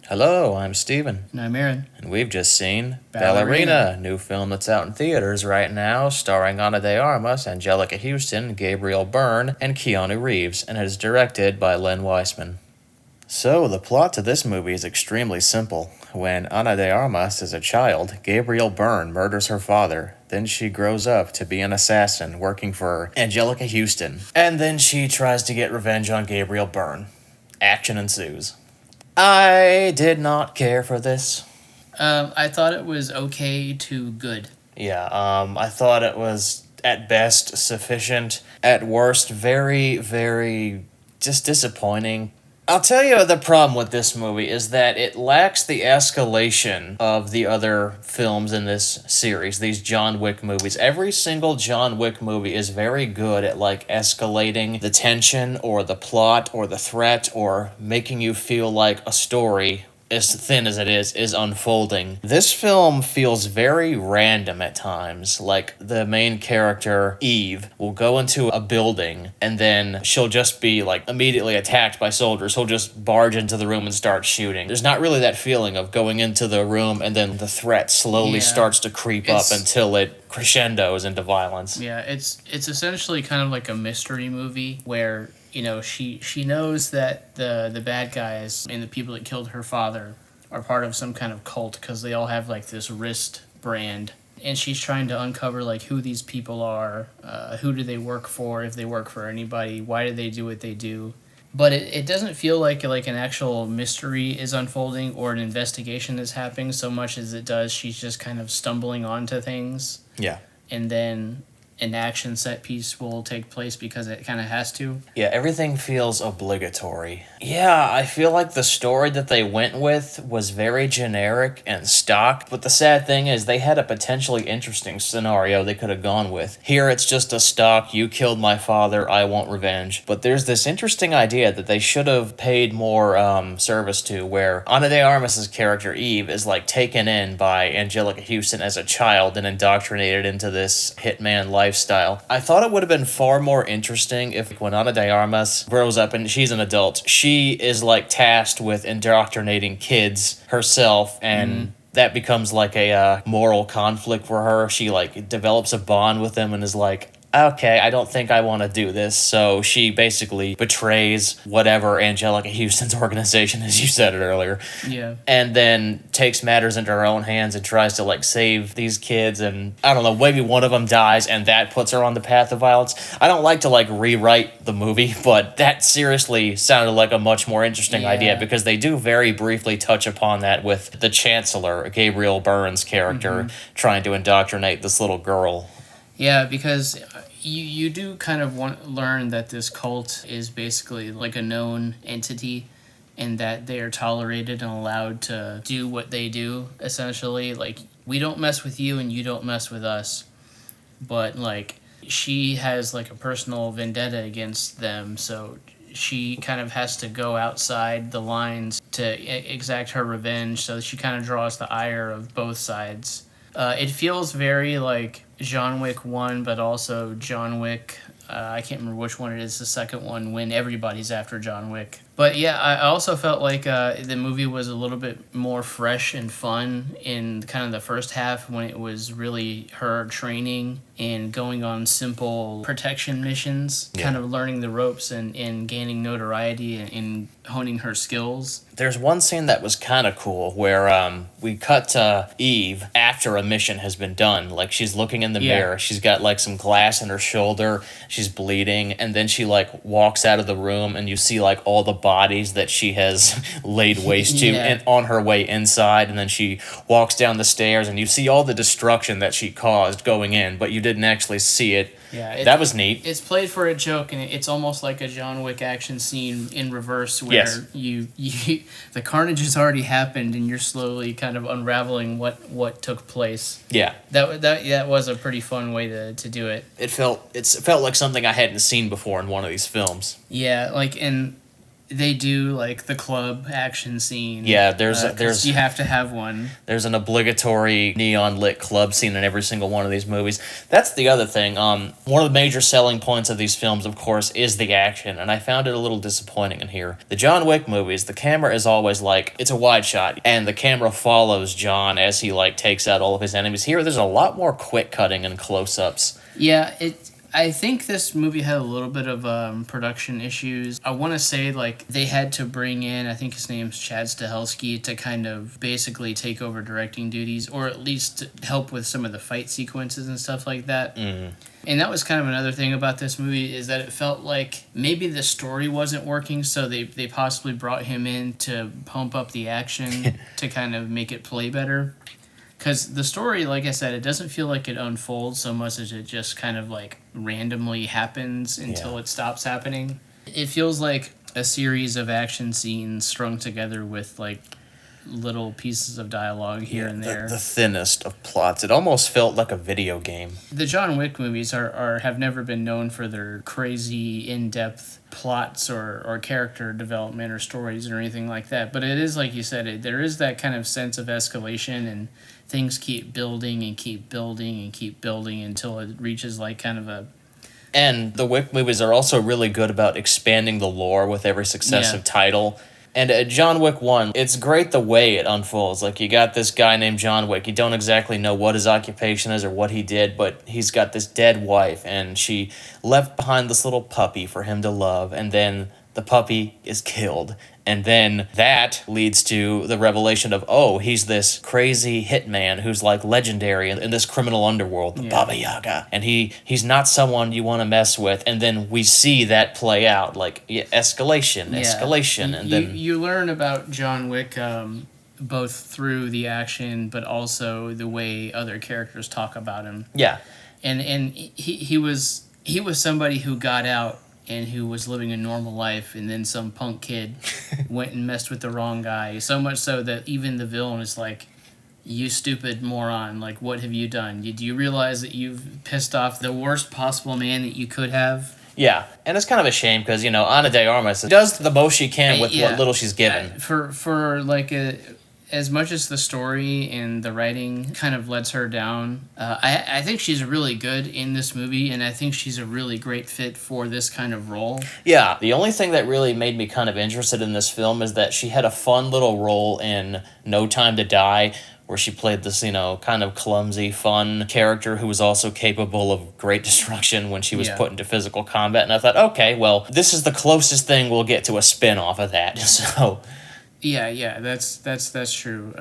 Hello, I'm Steven. And I'm Aaron. And we've just seen Ballerina. Ballerina, new film that's out in theaters right now, starring Ana de Armas, Angelica Houston, Gabriel Byrne, and Keanu Reeves, and it is directed by Len Weissman. So, the plot to this movie is extremely simple. When Ana de Armas is a child, Gabriel Byrne murders her father. Then she grows up to be an assassin working for Angelica Houston. And then she tries to get revenge on Gabriel Byrne. Action ensues. I did not care for this. I thought it was okay to good. Yeah, I thought it was at best sufficient, at worst very, very just disappointing. I'll tell you the problem with this movie is that it lacks the escalation of the other films in this series, these John Wick movies. Every single John Wick movie is very good at escalating the tension or the plot or the threat or making you feel like a story, as thin as it is unfolding. This film feels very random at times. Like, the main character, Eve, will go into a building, and then she'll just be, immediately attacked by soldiers. He'll just barge into the room and start shooting. There's not really that feeling of going into the room, and then the threat slowly starts to creep up until it crescendos into violence. Yeah, it's essentially kind of like a mystery movie where she knows that the bad guys and the people that killed her father are part of some kind of cult because they all have this wrist brand, and she's trying to uncover who these people are, who do they work for, if they work for anybody, why do they do what they do. But it doesn't feel like an actual mystery is unfolding or an investigation is happening so much as it does she's just kind of stumbling onto things. Yeah. And then an action set piece will take place because it kind of has to. Yeah, everything feels obligatory. Yeah, I feel like the story that they went with was very generic and stock, but the sad thing is they had a potentially interesting scenario they could have gone with. Here it's just a stock, you killed my father, I want revenge. But there's this interesting idea that they should have paid more service to, where Ana de Armas' character Eve is taken in by Angelica Houston as a child and indoctrinated into this hitman lifestyle. I thought it would have been far more interesting if when Ana de Armas grows up and she's an adult, she is tasked with indoctrinating kids herself, and that becomes a moral conflict for her. She develops a bond with them and is okay, I don't think I want to do this. So she basically betrays whatever Angelica Houston's organization, as you said it earlier. Yeah. And then takes matters into her own hands and tries to save these kids. And I don't know, maybe one of them dies and that puts her on the path of violence. I don't like to rewrite the movie, but that seriously sounded like a much more interesting idea, because they do very briefly touch upon that with the Chancellor, Gabriel Byrne's character, trying to indoctrinate this little girl. Yeah, because you do kind of learn that this cult is basically a known entity, and that they are tolerated and allowed to do what they do, essentially. We don't mess with you and you don't mess with us. But she has a personal vendetta against them, so she kind of has to go outside the lines to exact her revenge, so she kind of draws the ire of both sides. It feels very John Wick 1, but also John Wick, I can't remember which one it is, the second one, when everybody's after John Wick. But yeah, I also felt the movie was a little bit more fresh and fun in kind of the first half, when it was really her training and going on simple protection missions, kind of learning the ropes and gaining notoriety and honing her skills. There's one scene that was kind of cool where we cut to Eve after a mission has been done. She's looking in the mirror. She's got some glass in her shoulder. She's bleeding. And then she walks out of the room, and you see all the bodies that she has laid waste to and on her way inside. And then she walks down the stairs, and you see all the destruction that she caused going in, but you didn't actually see it. Yeah, that was neat. It's played for a joke, and it's almost like a John Wick action scene in reverse, where you the carnage has already happened, and you're slowly kind of unraveling what took place. Yeah, that was a pretty fun way to do it. It felt like something I hadn't seen before in one of these films. Yeah, and they do like the club action scene. Yeah, 'cause you have to have one. there's an obligatory neon lit club scene in every single one of these movies. That's the other thing. One of the major selling points of these films, of course, is the action, and I found it a little disappointing in here. The John Wick movies, the camera is always like it's a wide shot, and the camera follows John as he like takes out all of his enemies. Here, there's a lot more quick cutting and close ups. Yeah, I think this movie had a little bit of production issues. I want to say like they had to bring in, I think his name's Chad Stahelski, to kind of basically take over directing duties, or at least help with some of the fight sequences and stuff like that. Mm. And that was kind of another thing about this movie, is that it felt like maybe the story wasn't working, so they possibly brought him in to pump up the action to kind of make it play better. Because the story, like I said, it doesn't feel like it unfolds so much as it just kind of like randomly happens until it stops happening. It feels like a series of action scenes strung together with like little pieces of dialogue here and there. The thinnest of plots. It almost felt like a video game. The John Wick movies are have never been known for their crazy in-depth plots or character development or stories or anything like that. But it is, like you said, there is that kind of sense of escalation, and things keep building and keep building and keep building until it reaches like kind of a... And the Wick movies are also really good about expanding the lore with every successive title. And John Wick 1, it's great the way it unfolds. Like, you got this guy named John Wick. You don't exactly know what his occupation is or what he did, but he's got this dead wife, and she left behind this little puppy for him to love, and then the puppy is killed. And then that leads to the revelation of, oh, he's this crazy hitman who's like legendary in this criminal underworld, the Baba Yaga. And he's not someone you want to mess with. And then we see that play out, like escalation. And then you learn about John Wick both through the action, but also the way other characters talk about him. Yeah. And he was somebody who got out and who was living a normal life, and then some punk kid went and messed with the wrong guy. So much so that even the villain is like, you stupid moron, like, what have you done? Do you realize that you've pissed off the worst possible man that you could have? Yeah, and it's kind of a shame because, Ana de Armas does the most she can with what little she's given. For like as much as the story and the writing kind of lets her down, I think she's really good in this movie, and I think she's a really great fit for this kind of role. Yeah, the only thing that really made me kind of interested in this film is that she had a fun little role in No Time to Die, where she played this, kind of clumsy, fun character who was also capable of great destruction when she was put into physical combat. And I thought, okay, well, this is the closest thing we'll get to a spin-off of that, so... Yeah, that's true.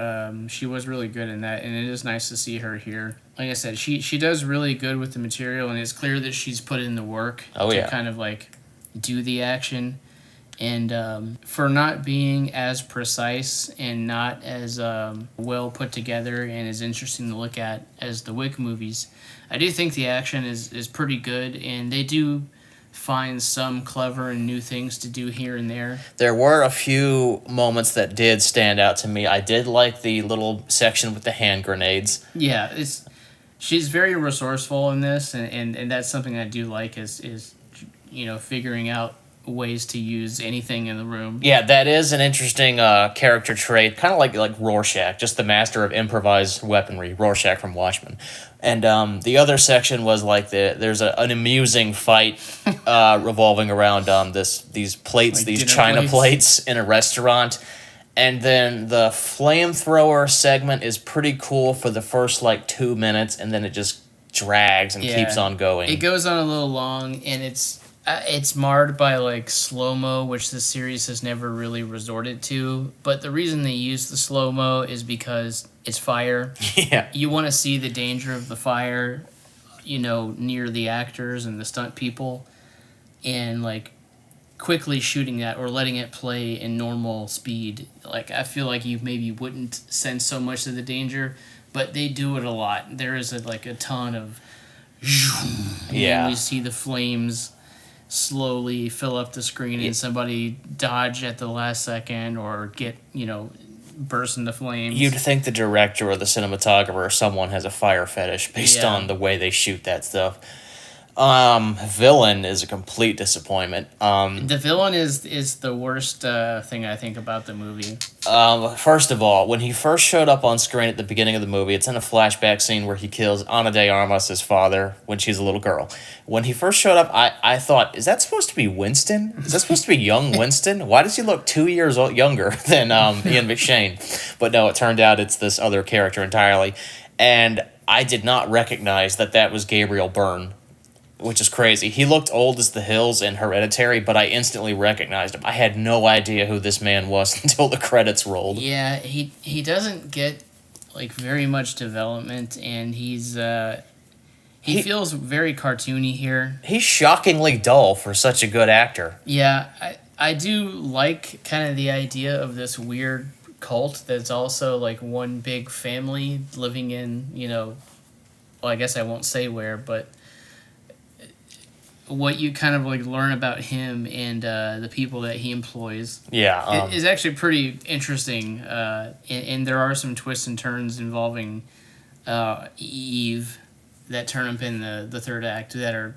She was really good in that, and it is nice to see her here. Like I said, she does really good with the material, and it's clear that she's put in the work to kind of like do the action. And for not being as precise and not as well put together and as interesting to look at as the Wick movies, I do think the action is pretty good, and they do find some clever and new things to do here and there. There were a few moments that did stand out to me. I did like the little section with the hand grenades. Yeah, she's very resourceful in this, and that's something I do like is figuring out ways to use anything in the room. Yeah, that is an interesting character trait, kind of like Rorschach, just the master of improvised weaponry, Rorschach from Watchmen. And the other section was like there's an amusing fight revolving around these plates, like these china plates in a restaurant. And then the flamethrower segment is pretty cool for the first 2 minutes, and then it just drags and keeps on going. It goes on a little long, and it's marred by slow-mo, which the series has never really resorted to. But the reason they use the slow-mo is because it's fire. Yeah. You want to see the danger of the fire, near the actors and the stunt people, and quickly shooting that or letting it play in normal speed. I feel like you maybe wouldn't sense so much of the danger, but they do it a lot. There is a ton of and we see the flames slowly fill up the screen and somebody dodge at the last second or get, burst into flames. You'd think the director or the cinematographer or someone has a fire fetish based on the way they shoot that stuff. Villain is a complete disappointment. The villain is the worst thing I think about the movie. First of all, when he first showed up on screen at the beginning of the movie, it's in a flashback scene where he kills Ana de Armas, his father, when she's a little girl. When he first showed up, I thought, is that supposed to be Winston? Is that supposed to be young Winston? Why does he look 2 years younger than Ian McShane? But no, it turned out it's this other character entirely. And I did not recognize that was Gabriel Byrne, which is crazy. He looked old as the hills in Hereditary, but I instantly recognized him. I had no idea who this man was until the credits rolled. Yeah, he doesn't get like very much development, and he feels very cartoony here. He's shockingly dull for such a good actor. Yeah, I do like kind of the idea of this weird cult that's also like one big family living in, well, I guess I won't say where, but what you kind of like learn about him and the people that he employs is actually pretty interesting. And there are some twists and turns involving Eve that turn up in the third act that are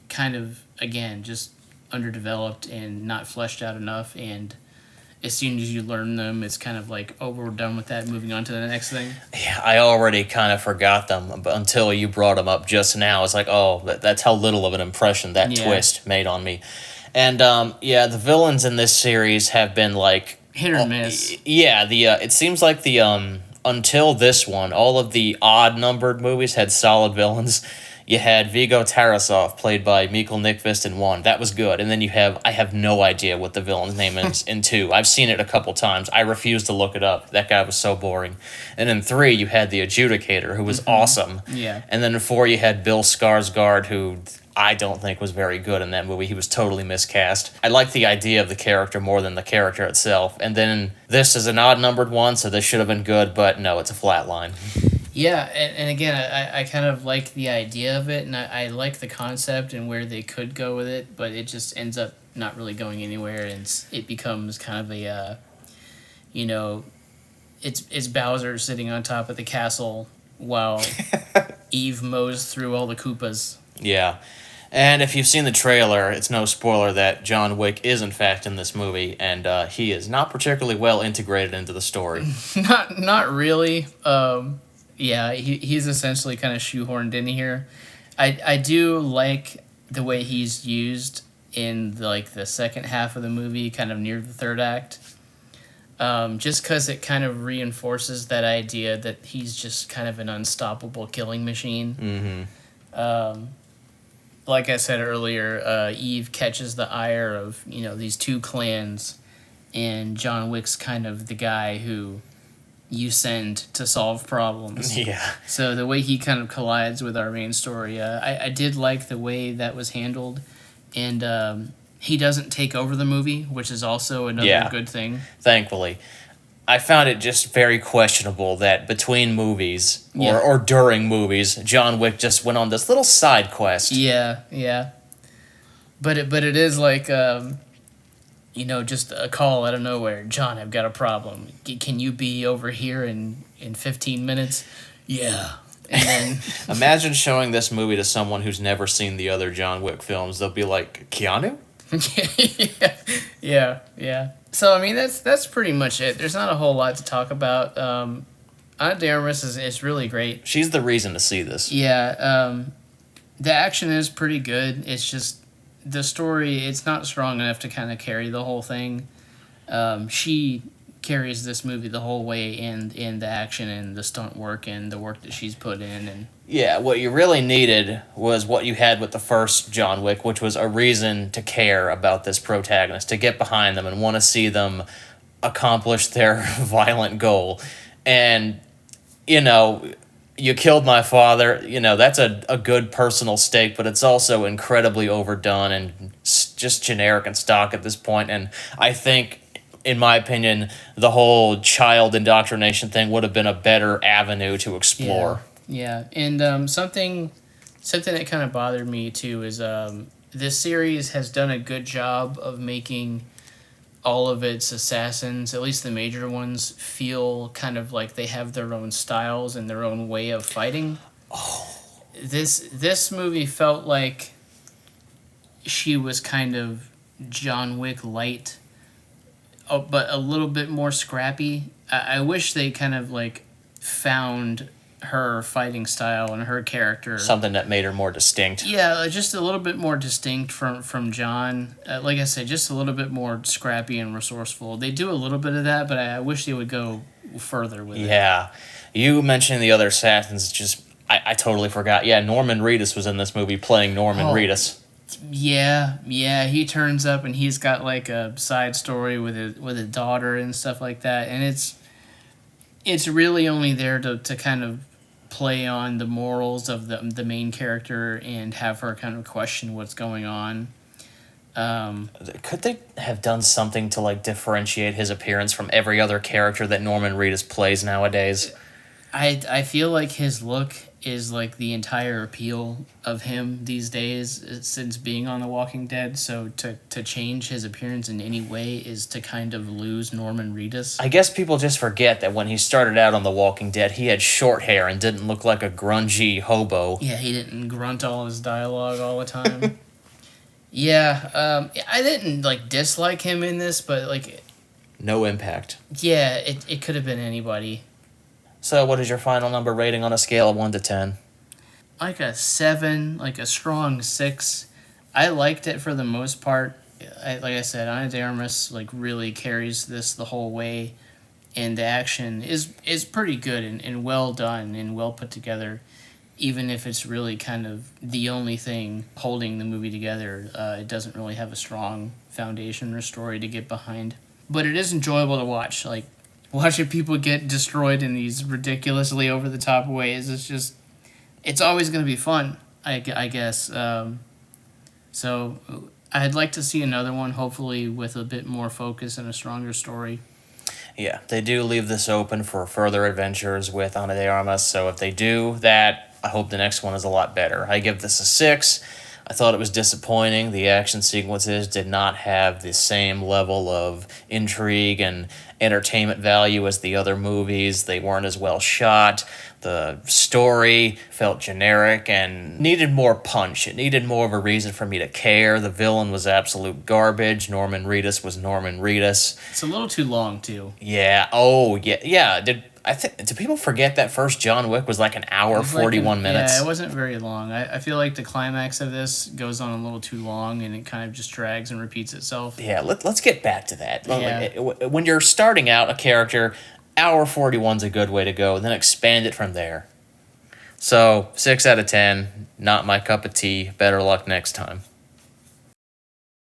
kind of, again, just underdeveloped and not fleshed out enough. And as soon as you learn them, it's kind of like, oh, we're done with that, moving on to the next thing. Yeah, I already kind of forgot them but until you brought them up just now. It's like, oh, that's how little of an impression that twist made on me. And the villains in this series have been like hit or miss. Yeah, it seems like the until this one, all of the odd numbered movies had solid villains. You had Viggo Tarasov, played by Mikkel Nyqvist in 1. That was good. And then I have no idea what the villain's name is in 2. I've seen it a couple times. I refuse to look it up. That guy was so boring. And in 3, you had the Adjudicator, who was awesome. Yeah. And then in 4, you had Bill Skarsgård, who I don't think was very good in that movie. He was totally miscast. I like the idea of the character more than the character itself. And then this is an odd-numbered one, so this should have been good, but no, it's a flat line. Yeah, and again, I kind of like the idea of it, and I like the concept and where they could go with it, but it just ends up not really going anywhere, and it becomes kind of a, it's Bowser sitting on top of the castle while Eve mows through all the Koopas. Yeah. And if you've seen the trailer, it's no spoiler that John Wick is in fact in this movie, and he is not particularly well integrated into the story. Not really. Yeah, he's essentially kind of shoehorned in here. I do like the way he's used in the second half of the movie, kind of near the third act. Just because it kind of reinforces that idea that he's just kind of an unstoppable killing machine. Mm-hmm. Like I said earlier, Eve catches the ire of these two clans, and John Wick's kind of the guy who you send to solve problems. Yeah. So the way he kind of collides with our main story, I did like the way that was handled, and he doesn't take over the movie, which is also another good thing. Thankfully. I found it just very questionable that between movies or during movies, John Wick just went on this little side quest. Yeah. But it is like just a call out of nowhere. John, I've got a problem. Can you be over here in 15 minutes? Yeah. And then Imagine showing this movie to someone who's never seen the other John Wick films. They'll be like, Keanu? Yeah. So, I mean, that's pretty much it. There's not a whole lot to talk about. Ana de Armas is really great. She's the reason to see this. Yeah. The action is pretty good. It's just the story, it's not strong enough to kind of carry the whole thing. She carries this movie the whole way in the action and the stunt work and the work that she's put in. And yeah, what you really needed was what you had with the first John Wick, which was a reason to care about this protagonist, to get behind them and want to see them accomplish their violent goal. And, you killed my father, that's a good personal stake, but it's also incredibly overdone and just generic and stock at this point. And I think, in my opinion, the whole child indoctrination thing would have been a better avenue to explore. Yeah. And something that kind of bothered me, too, is this series has done a good job of making all of its assassins, at least the major ones, feel kind of like they have their own styles and their own way of fighting. Oh. This movie felt like she was kind of John Wick light, but a little bit more scrappy. I wish they kind of like found her fighting style and her character. Something that made her more distinct. Yeah, just a little bit more distinct from John. Like I said, just a little bit more scrappy and resourceful. They do a little bit of that, but I wish they would go further with it. Yeah. You mentioned the other assassins, just I totally forgot. Yeah, Norman Reedus was in this movie playing Norman Reedus. Yeah, he turns up and he's got like a side story with a daughter and stuff like that, and it's really only there to kind of play on the morals of the main character and have her kind of question what's going on. Could they have done something to like differentiate his appearance from every other character that Norman Reedus plays nowadays? I feel like his look is like the entire appeal of him these days since being on The Walking Dead. So to change his appearance in any way is to kind of lose Norman Reedus. I guess people just forget that when he started out on The Walking Dead, he had short hair and didn't look like a grungy hobo. Yeah, he didn't grunt all his dialogue all the time. Yeah, I didn't like dislike him in this, but like, no impact. yeah, it could have been anybody. So, what is your final number rating on a scale of 1 to 10? Like a 7, like a strong 6. I liked it for the most part. Like I said, Ana de Armas like really carries this the whole way, and the action is pretty good and well done and well put together. Even if it's really kind of the only thing holding the movie together, it doesn't really have a strong foundation or story to get behind. But it is enjoyable to watch. Like, watching people get destroyed in these ridiculously over-the-top ways, it's always going to be fun, I guess. So I'd like to see another one, hopefully with a bit more focus and a stronger story. Yeah, they do leave this open for further adventures with Ana de Armas, so if they do that, I hope the next one is a lot better. I give this a 6. I thought it was disappointing. The action sequences did not have the same level of intrigue and entertainment value as the other movies. They weren't as well shot. The story felt generic and needed more punch. It needed more of a reason for me to care. The villain was absolute garbage. Norman Reedus was Norman Reedus. It's a little too long, too. Yeah. Oh, yeah. Yeah. Do people forget that first John Wick was like an hour, 41 minutes? Yeah, it wasn't very long. I feel like the climax of this goes on a little too long, and it kind of just drags and repeats itself. Yeah, let's get back to that. Yeah. When you're starting out a character, hour 41's a good way to go, then expand it from there. So, 6 out of 10, not my cup of tea. Better luck next time.